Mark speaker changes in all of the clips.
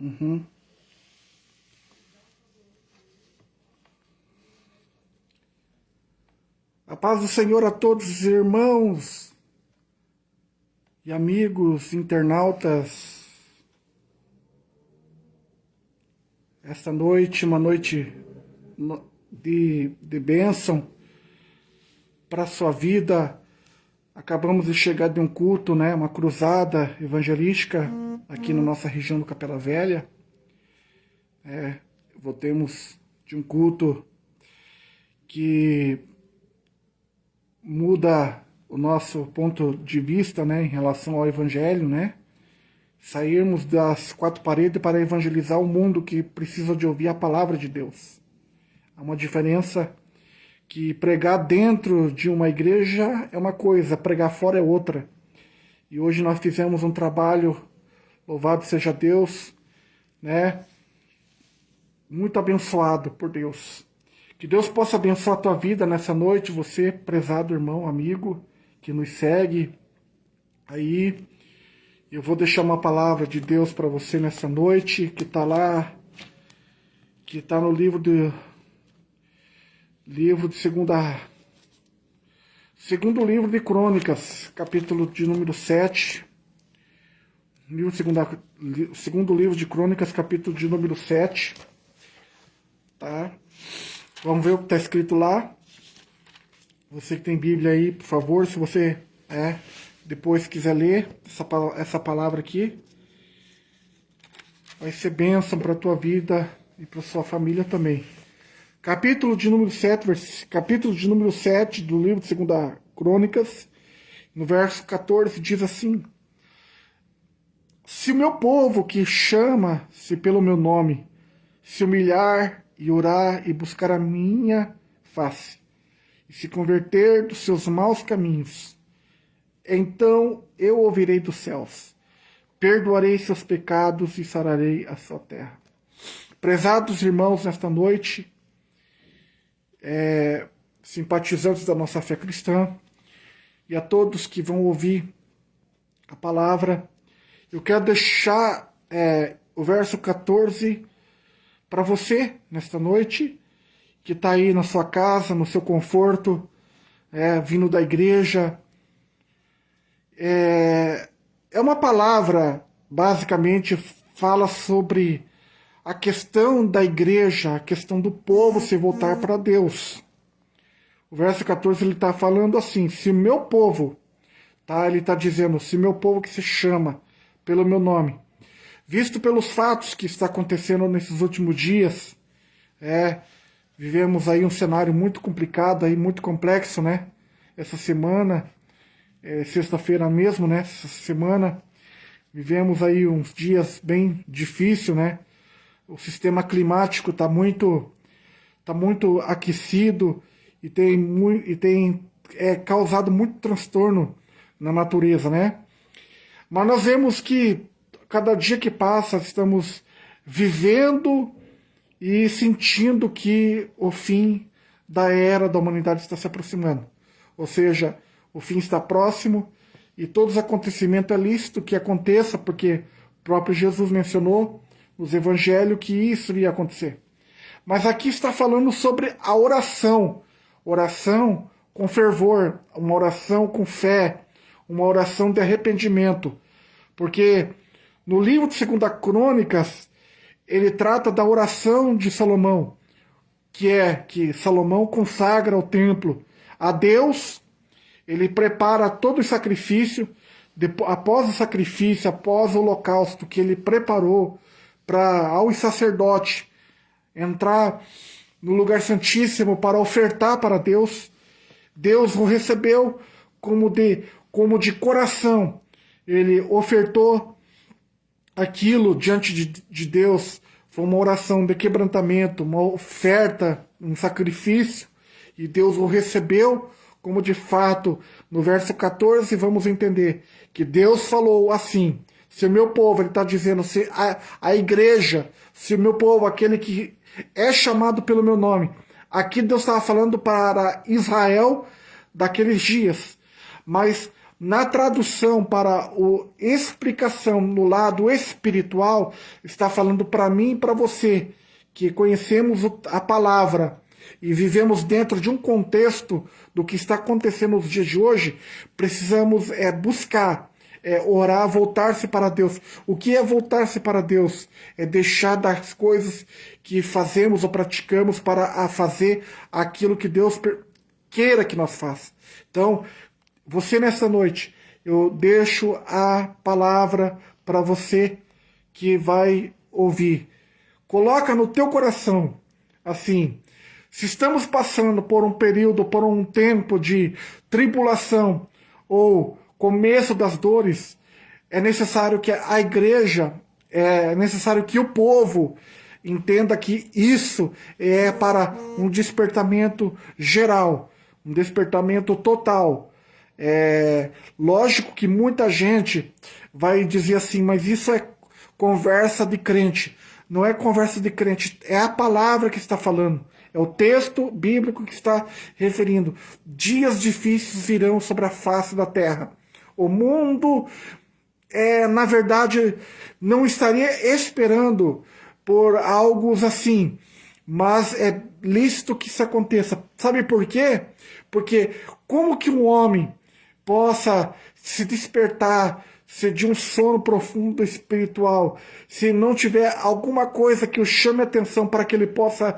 Speaker 1: Uhum. A paz do Senhor a todos os irmãos e amigos internautas. Esta noite, uma noite de bênção para a sua vida. Acabamos de chegar de um culto, né? Uma cruzada evangelística aqui na nossa região do Capela Velha. Voltemos de um culto que muda o nosso ponto de vista, né, em relação ao Evangelho, né? Sairmos das quatro paredes para evangelizar o mundo que precisa de ouvir a palavra de Deus. Há uma diferença que pregar dentro de uma igreja é uma coisa, pregar fora é outra. E hoje nós fizemos um trabalho, louvado seja Deus, né? Muito abençoado por Deus. Que Deus possa abençoar a tua vida nessa noite, você, prezado irmão, amigo, que nos segue aí. Eu vou deixar uma palavra de Deus para você nessa noite, que está lá, que está no livro de segundo livro de Crônicas, capítulo de número 7. Segundo livro de Crônicas, capítulo de número 7. Tá? Vamos ver o que está escrito lá. Você que tem Bíblia aí, por favor, se você depois quiser ler essa palavra aqui, vai ser bênção para a tua vida e para a sua família também. Capítulo de número 7 do livro de 2 Crônicas, no verso 14, diz assim: Se o meu povo que chama-se pelo meu nome se humilhar e orar e buscar a minha face, e se converter dos seus maus caminhos, então eu ouvirei dos céus, perdoarei seus pecados e sararei a sua terra. Prezados irmãos, nesta noite, simpatizantes da nossa fé cristã, e a todos que vão ouvir a palavra, eu quero deixar o verso 14 para você, nesta noite, que está aí na sua casa, no seu conforto, vindo da igreja. É uma palavra, basicamente, fala sobre a questão da igreja, a questão do povo se voltar para Deus. O verso 14 ele está falando assim: se o meu povo, ele está dizendo, se meu povo que se chama pelo meu nome, visto pelos fatos que está acontecendo nesses últimos dias, vivemos aí um cenário muito complicado, aí, muito complexo, né? Essa semana, sexta-feira mesmo, né? Essa semana, vivemos aí uns dias bem difíceis, né? O sistema climático está muito aquecido e tem causado muito transtorno na natureza, né? Mas nós vemos que cada dia que passa estamos vivendo e sentindo que o fim da era da humanidade está se aproximando. Ou seja, o fim está próximo e todos os acontecimentos é lícito que aconteça, porque o próprio Jesus mencionou nos evangelhos que isso iria acontecer. Mas aqui está falando sobre a oração. Oração com fervor, uma oração com fé, uma oração de arrependimento. Porque no livro de 2 Crônicas, ele trata da oração de Salomão, que é que Salomão consagra o templo a Deus, ele prepara todo o sacrifício, após o sacrifício, após o holocausto que ele preparou para aos sacerdotes entrar no lugar santíssimo para ofertar para Deus, Deus o recebeu como de coração. Ele ofertou aquilo diante de Deus, foi uma oração de quebrantamento, uma oferta, um sacrifício, e Deus o recebeu como de fato. No verso 14 vamos entender que Deus falou assim: se o meu povo, ele está dizendo, se a igreja, se o meu povo, aquele que é chamado pelo meu nome, aqui Deus estava falando para Israel daqueles dias, mas Na tradução para a explicação no lado espiritual, está falando para mim e para você, que conhecemos a palavra e vivemos dentro de um contexto do que está acontecendo nos dias de hoje, precisamos buscar, orar, voltar-se para Deus. O que é voltar-se para Deus? É deixar das coisas que fazemos ou praticamos para fazer aquilo que Deus queira que nós façamos. Então, você nessa noite, eu deixo a palavra para você que vai ouvir. Coloca no teu coração, assim, se estamos passando por um período, por um tempo de tribulação ou começo das dores, é necessário que a igreja, é necessário que o povo entenda que isso é para um despertamento geral, um despertamento total. Lógico que muita gente vai dizer assim, mas isso é conversa de crente. Não é conversa de crente, é a palavra que está falando. É o texto bíblico que está referindo. Dias difíceis virão sobre a face da terra. O mundo, na verdade, não estaria esperando por algo assim, mas é lícito que isso aconteça. Sabe por quê? Porque como que um homem possa se despertar de um sono profundo espiritual, se não tiver alguma coisa que o chame a atenção para que ele possa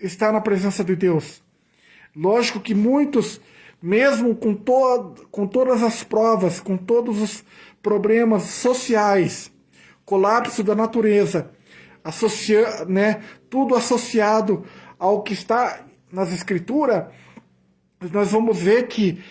Speaker 1: estar na presença de Deus? Lógico que muitos, mesmo com todas as provas, com todos os problemas sociais, colapso da natureza, tudo associado ao que está nas Escrituras, nós vamos ver que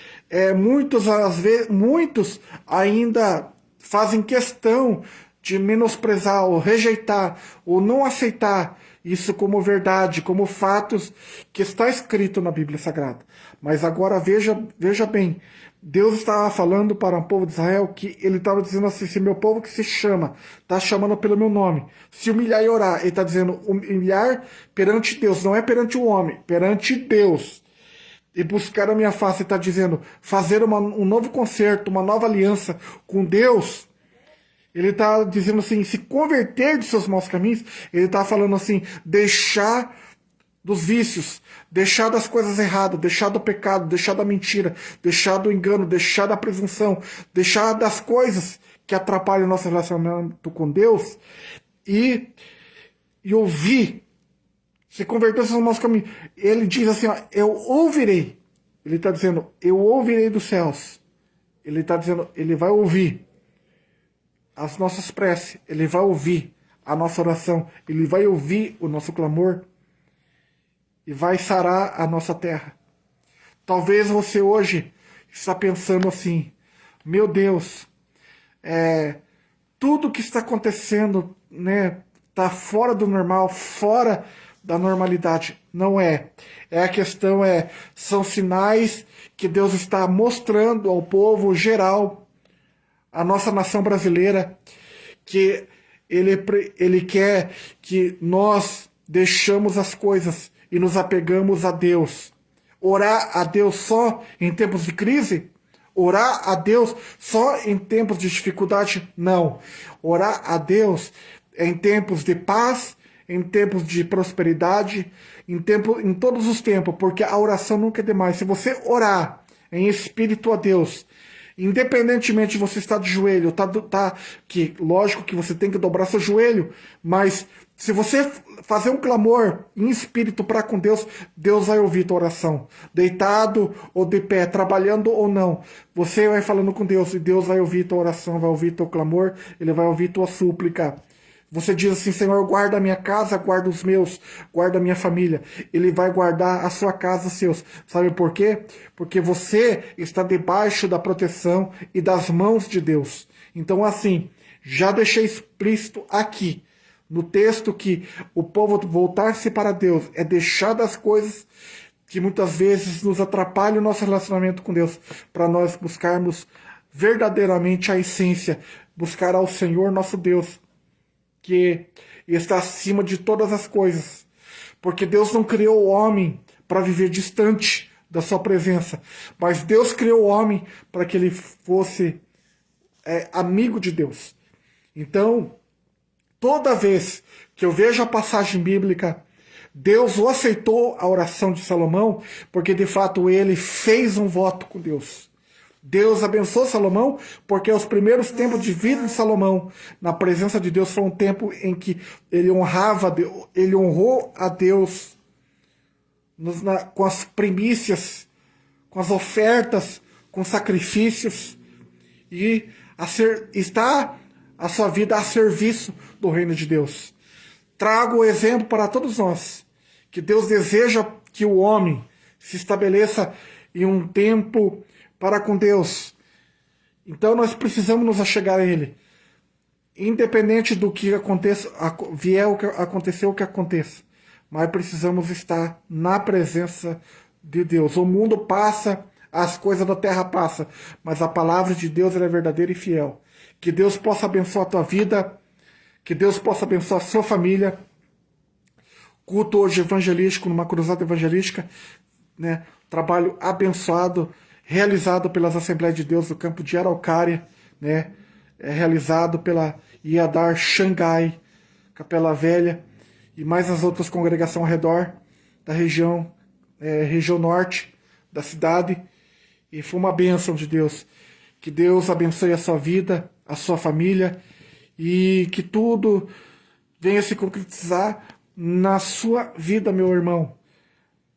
Speaker 1: muitos ainda fazem questão de menosprezar ou rejeitar ou não aceitar isso como verdade, como fatos que está escrito na Bíblia Sagrada. Mas agora veja bem, Deus estava falando para o povo de Israel que ele estava dizendo assim, se meu povo que se chama, está chamando pelo meu nome, se humilhar e orar, ele está dizendo humilhar perante Deus, não é perante o homem, perante Deus. E buscar a minha face, ele está dizendo, fazer um novo concerto, uma nova aliança com Deus. Ele está dizendo assim, se converter de seus maus caminhos, ele está falando assim, deixar dos vícios, deixar das coisas erradas, deixar do pecado, deixar da mentira, deixar do engano, deixar da presunção, deixar das coisas que atrapalham o nosso relacionamento com Deus e ouvir, se converter dos seus maus caminhos. Ele diz assim, ó, eu ouvirei. Ele está dizendo, eu ouvirei dos céus. Ele está dizendo, ele vai ouvir as nossas preces, ele vai ouvir a nossa oração, ele vai ouvir o nosso clamor e vai sarar a nossa terra. Talvez você hoje está pensando assim, meu Deus, tudo que está acontecendo, está fora do normal, fora da normalidade. Não é. A questão são sinais que Deus está mostrando ao povo geral, a nossa nação brasileira, que ele quer que nós deixamos as coisas e nos apegamos a Deus. Orar a Deus só em tempos de crise? Orar a Deus só em tempos de dificuldade? Não. Orar a Deus em tempos de paz, em tempos de prosperidade, em todos os tempos, porque a oração nunca é demais. Se você orar em espírito a Deus, independentemente de você estar de joelho, que lógico que você tem que dobrar seu joelho, mas se você fazer um clamor em espírito para com Deus, Deus vai ouvir tua oração. Deitado ou de pé, trabalhando ou não, você vai falando com Deus e Deus vai ouvir tua oração, vai ouvir teu clamor, ele vai ouvir tua súplica. Você diz assim, Senhor, guarda a minha casa, guarda os meus, guarda a minha família. Ele vai guardar a sua casa, os seus. Sabe por quê? Porque você está debaixo da proteção e das mãos de Deus. Então, assim, já deixei explícito aqui, no texto, que o povo voltar-se para Deus é deixar das coisas que muitas vezes nos atrapalham o nosso relacionamento com Deus, para nós buscarmos verdadeiramente a essência, buscar ao Senhor nosso Deus, que está acima de todas as coisas. Porque Deus não criou o homem para viver distante da sua presença. Mas Deus criou o homem para que ele fosse amigo de Deus. Então, toda vez que eu vejo a passagem bíblica, Deus o aceitou a oração de Salomão, porque de fato ele fez um voto com Deus. Deus abençoou Salomão, porque os primeiros tempos de vida de Salomão, na presença de Deus, foi um tempo em que ele honrava, ele honrou a Deus com as primícias, com as ofertas, com sacrifícios, e está a sua vida a serviço do reino de Deus. Trago o exemplo para todos nós, que Deus deseja que o homem se estabeleça em um tempo para com Deus. Então nós precisamos nos achegar a Ele. Independente do que aconteça, vier o que aconteça. Mas precisamos estar na presença de Deus. O mundo passa, as coisas da terra passam, mas a palavra de Deus é verdadeira e fiel. Que Deus possa abençoar a tua vida, que Deus possa abençoar a sua família. Culto hoje evangelístico, numa cruzada evangelística, né? Trabalho abençoado, realizado pelas Assembleias de Deus do campo de Araucária, né? Realizado pela Iadar Xangai, Capela Velha, e mais as outras congregações ao redor da região, região norte da cidade. E foi uma bênção de Deus. Que Deus abençoe a sua vida, a sua família, e que tudo venha se concretizar na sua vida, meu irmão,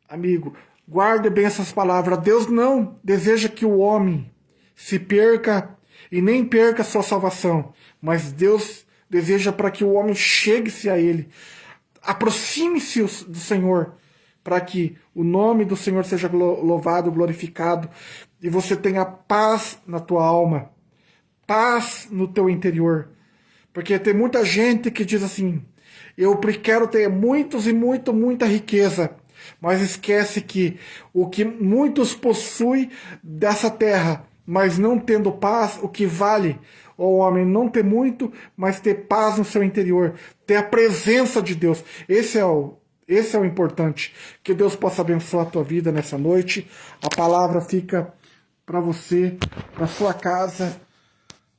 Speaker 1: amigo. Guarde bem essas palavras. Deus não deseja que o homem se perca e nem perca a sua salvação, mas Deus deseja para que o homem chegue-se a Ele. Aproxime-se do Senhor, para que o nome do Senhor seja louvado, glorificado, e você tenha paz na tua alma, paz no teu interior. Porque tem muita gente que diz assim: eu quero ter muita riqueza, mas esquece que o que muitos possuem dessa terra, mas não tendo paz, o que vale o homem não ter muito, mas ter paz no seu interior, ter a presença de Deus. Esse é o importante. Que Deus possa abençoar a tua vida nessa noite. A palavra fica para você, para sua casa,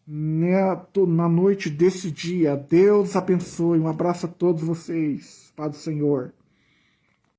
Speaker 1: na noite desse dia. Deus abençoe. Um abraço a todos vocês. Paz do Senhor.